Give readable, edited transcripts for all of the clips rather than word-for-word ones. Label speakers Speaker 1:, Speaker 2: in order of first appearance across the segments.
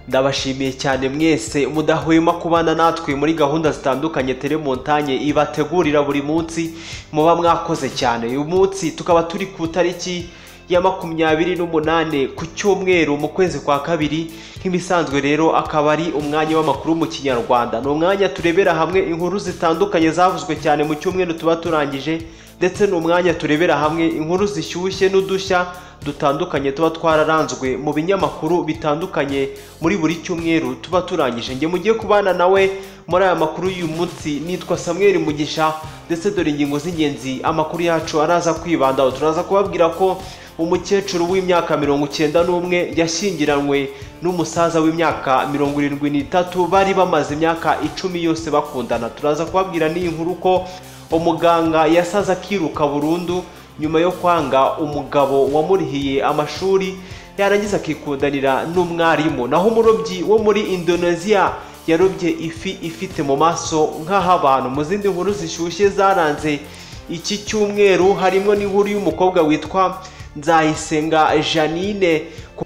Speaker 1: ndabashimiye cyane mwese mudahwema kubana natwe muri gahunda zitandukanye telemontanye ibategurira buri munsi. Muba mwakoze cyane. Uyu munsi tukaba turi ku tariki ya 28 ku cyumweru mu kwezi kwa kabiri. Nk'imisanzwe rero akaba ari umwanya w'amakuru mu Kinyarwanda. No mwanya turebera hamwe inkuru zitandukanye zavuzwe cyane mu cyumweru tuba turangije, ndetse no mwanya turebera hamwe inkuru zishyushye n'udushya dutandukanye tuba twararanzwe mu binyamakuru bitandukanye muri buri cyumweru tuba turangije. Nge mugiye kubana nawe muri aya makuru y'uyu munsi nitwa Samuel Mugisha, ndetse dore ingingo z'ingenzi amakuru yacu araza kwibandaho. Turaza kubabwira ko umukecuru w'imyaka 91 yashyingiranwe n'umusaza w'imyaka 73 bari bamaze imyaka 10 yose bakundana. Turaza kubabwira n'iyi nkuru ko umuganga yasaze akiruka burundu nyuma yo kwanga umugabo wamurihiye amashuri yarangiza akikundanira n'umwarimu. Naho umurobyi wo muri Indonesia yarobye ifi ifite mu maso nk'abantu. Mu zindi nkuru zishyushye zaranze iki cyumweru harimo n'inkuru y'umukobwa witwa Nzayisenga Jeanine,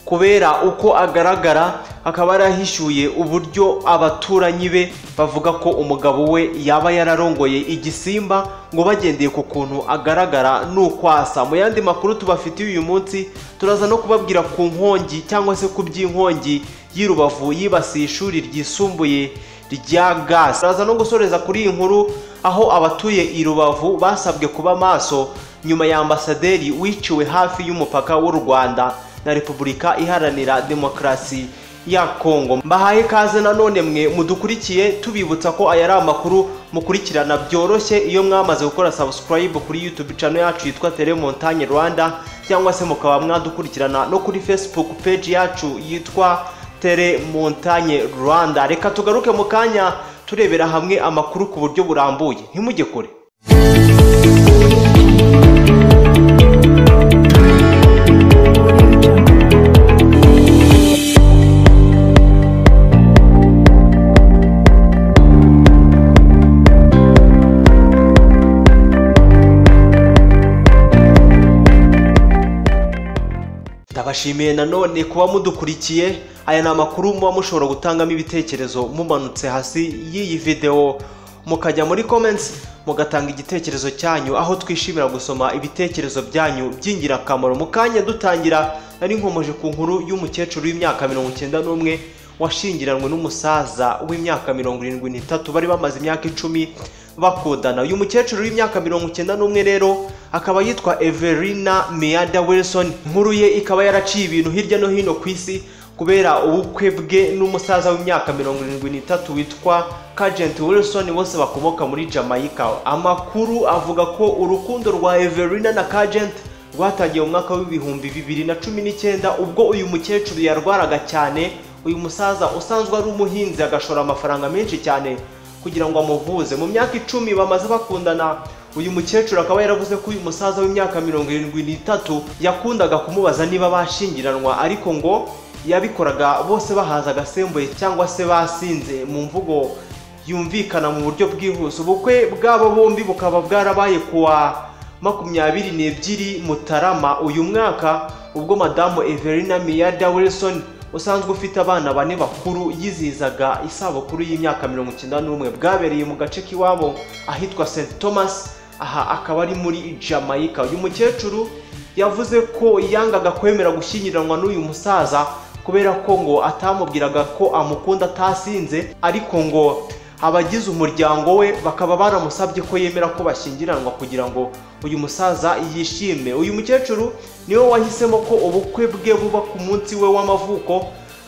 Speaker 1: kubera uko agaragara akaba yarahishuye uburyo abaturanyi be bavuga ko umugabo we yaba yararongoye igisimba ngo bagendeye ku kuntu agaragara nuko asa. Mu yandi makuru tubafitiye uyu munsi turaza no kubabwira ku nkongi cyangwa se ku by'inkongi y'i Rubavu yibasiye ishuri ryisumbuye rya gas. Turaza no gusoreza kuri iyi nkuru aho abatuye I Rubavu basabwe kuba maso nyuma ya ambasaderi wiciwe hafi y'umupaka w'u Rwanda na Repubulika Iharanira Demokarasi ya Kongo. Mbahaye kaze nanone mwe mudukurikiye, tubibutsa ko aya ari amakuru mukurikirana byoroshye iyo mwamaze gukora subscribe kuri YouTube channel yacu yitwa Telemontanye Rwanda, cyangwa se mukaba mwadukurikirana no kuri Facebook page yacu yitwa Telemontanye Rwanda. Reka tugaruke mu kanya turebera hamwe amakuru ku buryo burambuye, ntimujye kure. Ndabashimiye nanone kuba mudukurikiye. Aya ni amakuru muba mushobora gutangamo ibitekerezo mumanutse hasi y'iyi video, mukajya muri comments mugatanga igitekerezo cyanyu, aho twishimira gusoma ibitekerezo byanyu by'ingirakamaro. Mu kanya dutangira nari nkomoje ku nkuru y'umukecuru w'imyaka 91 washyingiranwe n'umusaza w'imyaka 73 bari bamaze imyaka 10 bakundana. Uyu mukecuru w'imyaka 91 rero akaba yitwa Everina Miada Wilson. Inkuru ye ikaba yaraciye ibintu hirya no hino ku isi kubera ubukwe bwe n'umusaza w'imyaka 73 witwa Agent Wilson, bose bakomoka muri Jamaica. Amakuru avuga ko urukundo rwa Everina na Agent rwatangiye mu mwaka w'ibihumbi 2019 ubwo uyu mukecuru yarwaraga cyane. Uyu musaza usanzwe ari umuhinzi agashora amafaranga menshi cyane kugira ngo amuvuze. Mu myaka 10 bamaze bakundana, uyu mukecuru akaba yaravuze ko uyu musaza w'imyaka 73 yakundaga kumubaza niba bashyingiranwa, ariko ngo yabikoraga bose bahaza agasembuye cyangwa se basinze, mu mvugo yumvikana mu buryo bwihuse. Ubukwe bwabo bombi bukaba bwarabaye kuwa 22 Mutarama uyu mwaka, ubwo madamu Everina Miada Wilson usanzwe ufite abana 4 bakuru yizizaga isabukuru y'imyaka 91 bwabereye mu gace k'iwabo ahitwa St Thomas. Aha akaba ari muri Jamaica. Uyu mukecuru yavuze ko yangaga kwemera gushyingiranwa n'uyu musaza kubera ko ngo atamubwiraga ko amukunda atasinze, ariko ngo abagize umuryango we bakaba baramusabye ko yemera ko bashyingiranwa kugira ngo uyu musaza yishime. Uyu mukecuru niwe wahisemo ko ubukwe bwe buba ku munsi we w'amavuko,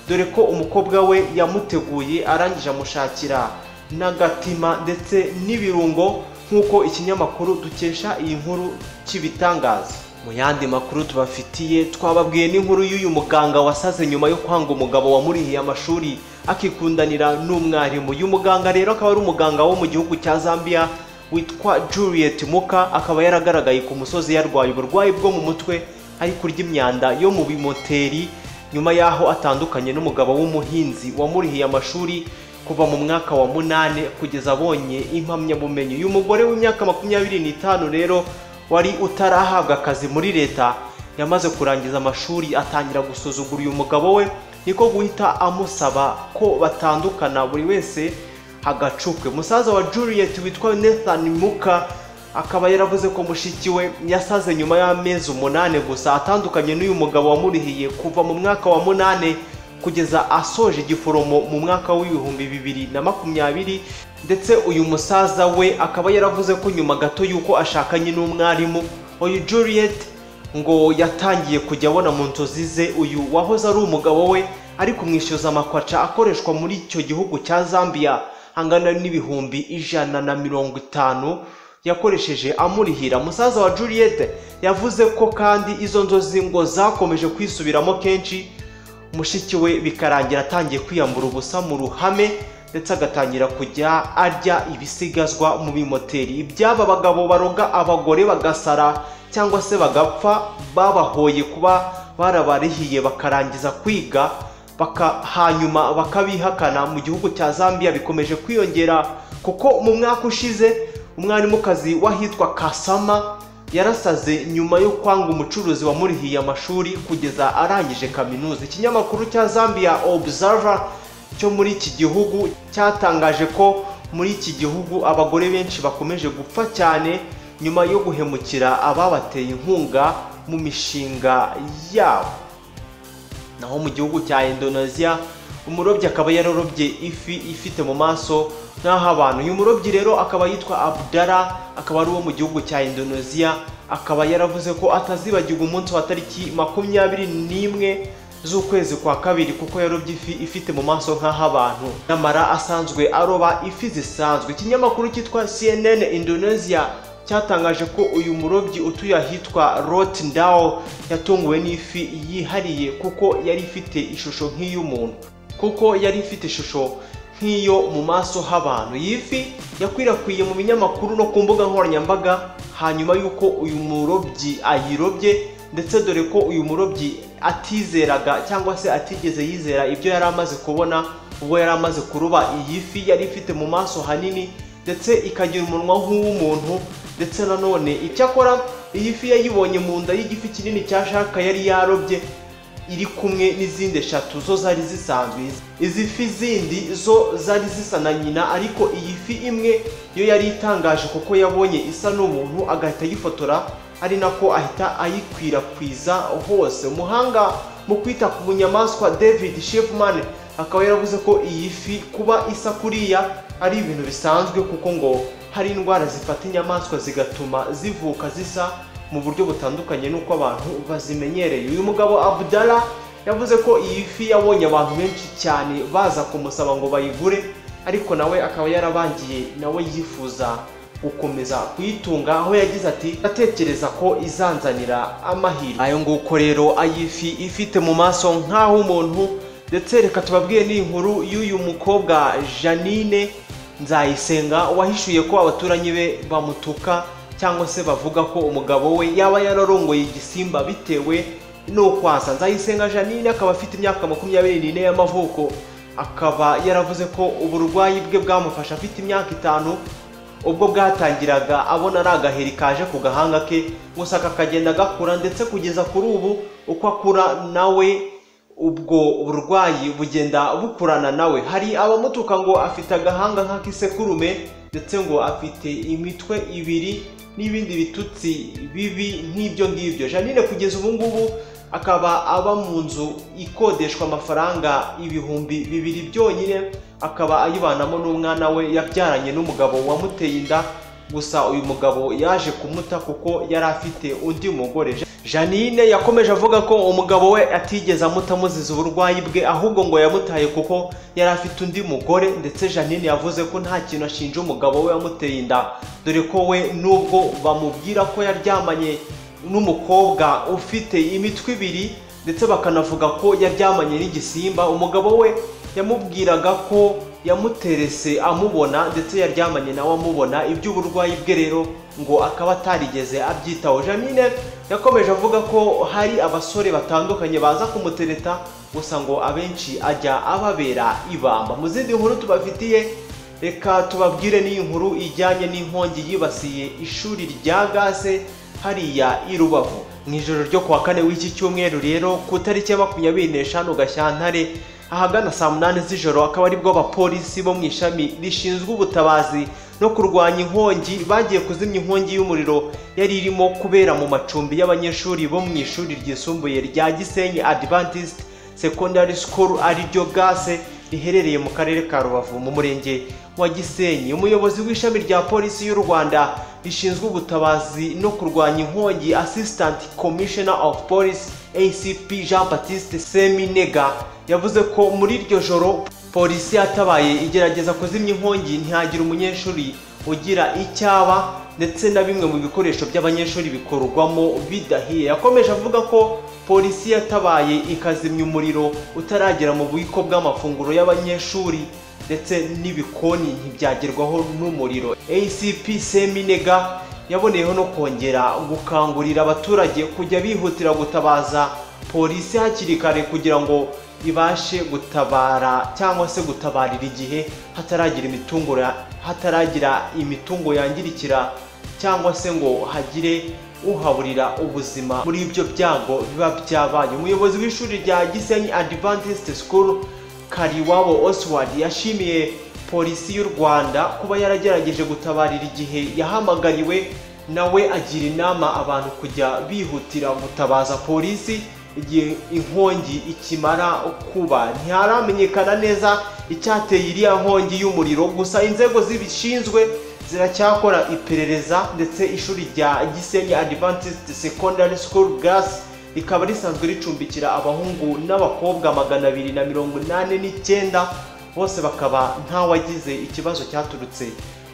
Speaker 1: dore ko umukobwa we yamuteguye arangije amushakira n'agatima ndetse n'ibirungo, nk'uko ikinyamakuru dukesha iyi nkuru kibitangaza. Mu yandi makuru tubafitiye twababwiye n'inkuru y'uyu muganga wasaze nyuma yo kwanga umugabo wamurihiye amashuri akikundanira n'umwarimu. Uyu muganga rero akaba ari umuganga wo mu gihugu cya Zambia witwa Juliet Muka. Akaba yaragaragaye ku musozi yarwaye uburwayi bwo mu mutwe ari kurya imyanda yo mu bimoteri, nyuma yaho atandukanye n'umugabo w'umuhinzi wamurihiye amashuri kuva mu mwaka wa 8 kugeza abonye impamyabumenyi. Uyu mugore w'imyaka 25 rero wari utarahabwa akazi muri leta yamaze kurangiza amashuri atangira gusuzugura uyu mugabo we niko guhita amusaba ko batandukana buri wese hagacukwe. Musaza wa Juliet witwa Nathan Muka akaba yaravuze ko mushiki we yasaze nyuma y'amezi 8 gusa atandukanye n'uyu mugabo wamurihiye kuva mu mwaka wa 8 kugeza asoje igiforomo mu mwaka w'ibihumbi 2020. ndetse uyu musaza we akaba yaravuze ko nyuma gato yuko ashakanye n'umwarimu uyu Juliet ngo yatangiye kujya abona mu nzozi ze uyu wahoze ari umugabo we ari kumwishyuza amakwaca akoreshwa muri icyo gihugu cya Zambia angana n'ibihumbi 150 yakoresheje amurihira. Musaza wa Juliet yavuze ko kandi izo nzozi ngo zakomeje kwisubiramo kenshi, mushiki we bikarangira atangiye kwiyambura ubusa mu ruhame ndetse agatangira kujya arya ibisigazwa mu bimoteri. Ibyaba bagabo baroga abagore bagasara cyangwa se bagapfa babahoye kuba barabarihiye bakarangiza kwiga hanyuma bakabihakana mu gihugu cya Zambia bikomeje kwiyongera, kuko mu mwaka ushize umwarimukazi wahitwa Kasama yarasaze nyuma yo kwanga umucuruzi wamurihiye amashuri kugeza arangije kaminuza. Ikinyamakuru cya Zambia Observer cyo muri iki gihugu cyatangaje ko muri iki gihugu abagore benshi bakomeje gupfa cyane nyuma yo guhemukira ababateye inkunga mu mishinga yabo. Naho mu gihugu cya Indonesia umurobyi akaba yararobye ifi ifite mu maso n'aho abantu. Uyu murobyi rero akaba yitwa Abdallah, akaba ari uwo mu gihugu cya Indonesia, akaba yaravuze ko atazibagirwa umunsi wa tariki 21 z'ukwezi kwa kabiri kuko yarobye ifi ifite mu maso nk'aho abantu nyamara asanzwe aroba ifi zisanzwe. Ikinyamakuru cyitwa CNN Indonesia cyatangaje ko uyu murobyi utuye ahitwa Rotendao yatunguwe n'ifi yihariye kuko yari ifite ishusho nk'iy'umuntu, nk'iyo mu maso h'abantu. Iyi fi yakwirakwiye mu binyamakuru no ku mbuga nkoranyambaga hanyuma yuko uyu murobyi ayirobye, ndetse dore ko uyu murobyi atizeraga cyangwa se atigeze yizera ibyo yari amaze kubona ubwo yari amaze kuroba iyi fi yari ifite mu maso hanini ndetse ikagira umunwa nk'uw'umuntu. Ndetse nanone icyakora iyi fi yayibonye mu nda y'igifi kinini cya shaka yari yarobye iri kumwe n'izindi 3 zo zari zisanzwe. Izi fi zindi zo zari zisa na nyina, ariko iyi fi imwe yo yari itangaje kuko yabonye isa n'umuntu agahita yifotora, ari nako ahita ayikwirakwiza hose. Umuhanga mu kwita ku bunyamaswa David Shefman akaba yaravuze ko iyi fi kuba isa kuriya ari ibintu bisanzwe kuko ngo hari indwara zifata inyamaswa zigatuma zivuka zisa mu buryo butandukanye nuko abantu bazimenyereye. Uyu mugabo Abdallah yavuze ko iyi fi yabonye abantu benshi cyane baza kumusaba ngo bayigure, ariko nawe akaba yarabangiye nawe yifuza gukomeza kuyitunga, aho yagize ati atekereza ko izanzanira amahirwe. Ayo nguko rero ayifi ifite mu maso nk'aho umuntu. Ndetse reka tubabwiye n'inkuru y'uyu mukobwa Jeanine Nzayisenga wahishuye ko abaturanyi be bamutuka cyangwa se bavuga ko umugabo we yaba yararongoye igisimba bitewe no kwasa. Nzayisenga Jeanine akaba afite imyaka 24 y'amavuko, akaba yaravuze ko uburwayi bwe bwamufasha afite imyaka 5 ubwo bwatangiraga abona ari agaheri kaje ku gahanga ke, gusa kakagenda gakura ndetse kugeza kuri ubu uko akura nawe ubwo uburwayi bugenda bukurana nawe. Hari abamutuka ngo afite agahanga nk'akisekurume ndetse ngo afite imitwe 2 n'ibindi bitutsi bibi nk'ibyo ngibyo. Jeanine kugeza ubu ngubu akaba aba mu nzu ikodeshwa amafaranga 2,000 byonyine, akaba ayibanamo n'umwana we yabyaranye n'umugabo wamuteye inda, gusa uyu mugabo yaje kumuta kuko yari afite undi mugore. Jeanine yakomeje avuga ko umugabo we atigeze amutamuziza uburwayi bwe, ahubwo ngo yamutaye kuko yari afite undi mugore. Ndetse Jeanine yavuze ko nta kintu ashinja umugabo we wamuteye inda, dore ko we nubwo bamubwira ko yaryamanye n'umukobwa ufite imitwe 2 ndetse bakanavuga ko yaryamanye n'igisimba, umugabo we yamubwiraga ko yamuterese amubona ndetse yaryamanye nawe amubona. Iby'uburwayi bwe rero ngo akaba atarigeze abyitaho. Jeanine yakomeje avuga ko hari abasore batandukanye baza kumutereta, gusa ngo abenshi ajya ababera ibamba. Mu zindi nkuru tubafitiye, reka tubabwire n'inkuru ijyanye n'inkongi yibasiye ishuri rya gaze hariya I Rubavu. mu ijoro ryo kuwa kane w'iki cyumweru rero ku tariki ya 25 Gashyantare ahagana saa 8 z'ijoro akaba aribwo abapolisi bo mu ishami rishinzwe ubutabazi no kurwanya inkongi bagiye kuzimya inkongi y'umuriro yari irimo kubera mu macumbi y'abanyeshuri bo mu ishuri ryisumbuye rya Gisenyi Adventist Secondary School ariryo Gase riherereye mu karere ka Rubavu mu murenge wa Gisenyi. Umuyobozi w'ishami rya polisi y'u Rwanda rishinzwe ubutabazi no kurwanya inkongi Assistant Commissioner of Police ACP Jean Baptiste Seminega yavuze ko muri iryo joro polisi yatabaye igerageza kuzimya inkongi ntihagira umunyeshuri ugira icyaba ndetse na bimwe mu bikoresho by'abanyeshuri bikorwamo bidahiye. Yakomeje avuga ko polisi yatabaye ikazimya umuriro utaragera mu bubiko bw'amafunguro y'abanyeshuri ndetse n'ibikoni ntibyagerwaho n'umuriro. ACP Seminega yaboneyeho no kongera gukangurira abaturage kujya bihutira gutabaza polisi hakiri kare kugira ngo ibashe gutabara cyangwa se gutabarira igihe hataragira imitungo yangirikira cyangwa se ngo hagire uhaburira ubuzima muri ibyo byago biba byabaye. Umuyobozi w'ishuri rya Gisenyi Adventist School Kariwabo Oswald yashimiye polisi y'u Rwanda kuba yaragerageje gutabarira igihe yahamagariwe, nawe agira inama abantu kujya bihutira gutabaza polisi igihe inkongi ikimara kuba. Ntiharamenyekana neza icyateye iriya nkongi y'umuriro, gusa inzego zibishinzwe ziracyakora iperereza ndetse ishuri rya Gisenyi Adventist Secondary School Gas rikaba risanzwe ricumbikira abahungu n'abakobwa 289 bose bakaba ntawagize ikibazo cyaturutse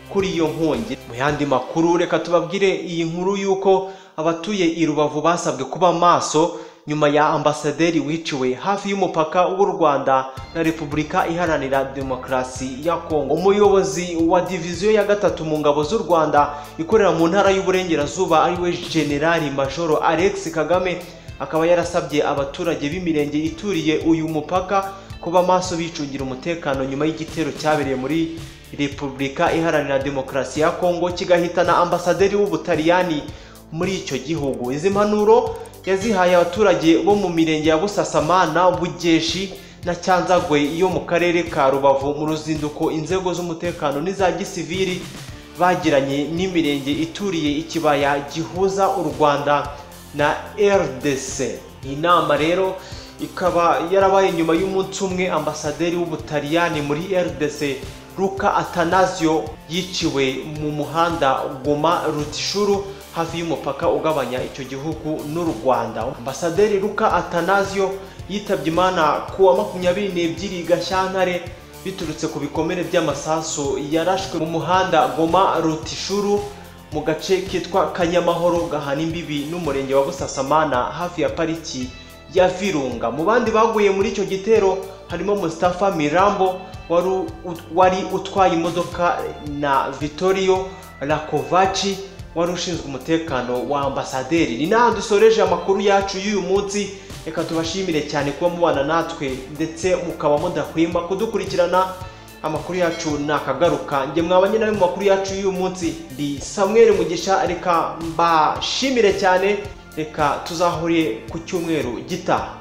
Speaker 1: kuri iyo nkongi. Mu yandi makuru reka tubabwire iyi nkuru yuko abatuye I Rubavu basabwe kuba maso nyuma ya ambasaderi wiciwe hafi y'umupaka w'u Rwanda na Repubulika Iharanira Demokarasi ya Kongo. Umuyobozi wa diviziyo ya 3 mu ngabo z'u Rwanda ikorera mu ntara y'Uburengerazuba ariwe General Major Alex Kagame akaba yarasabye abaturage b'imirenge ituriye uyu mupaka kuba maso bicungira umutekano nyuma y'igitero cyabereye muri Repubulika Iharanira Demokarasi ya Kongo kigahitana ambasaderi w'Ubutaliyani muri icyo gihugu. Izi mpanuro yazihaye abaturage bo mu mirenge ya Busasamana, Bugeshi na Cyanzagwe yo mu karere ka Rubavu mu ruzinduko inzego z'umutekano n'iza gisivili bagiranye n'imirenge ituriye ikibaya gihuza u Rwanda na RDC. Inama rero ikaba yarabaye nyuma y'umunsi umwe ambasaderi w'Ubutaliyani muri RDC Luca Atanasio yiciwe mu muhanda Goma Rutishuru hafi y'umupaka ugabanya icyo gihugu n'u Rwanda. Ambasaderi Luca Atanasio yitabye Imana ku wa 22 Gashyantare biturutse ku bikomere by'amasasu yarashwe mu muhanda Goma Rutishuru mu gace kitwa Kanyamahoro gahana imbibi n'umurenge wa Busasamana hafi ya pariki ya Virunga. Mu bandi baguye muri icyo gitero harimo Mustafa Mirambo wari utwaye imodoka na Vittorio Rakovaci wari ushinzwe umutekano wa ambasaderi. Ni naho dusoreje amakuru yacu y'uyu munsi. Reka tubashimire cyane kuba mubana natwe ndetse mukaba mudahwema kudukurikirana. Amakuru yacu nakagaruka nge mwabanye nawe mu makuru yacu y'uyu munsi. Ndi Samuel Mugisha, reka mbashimire cyane. Reka tuzahuriye ku cyumweru gitaha.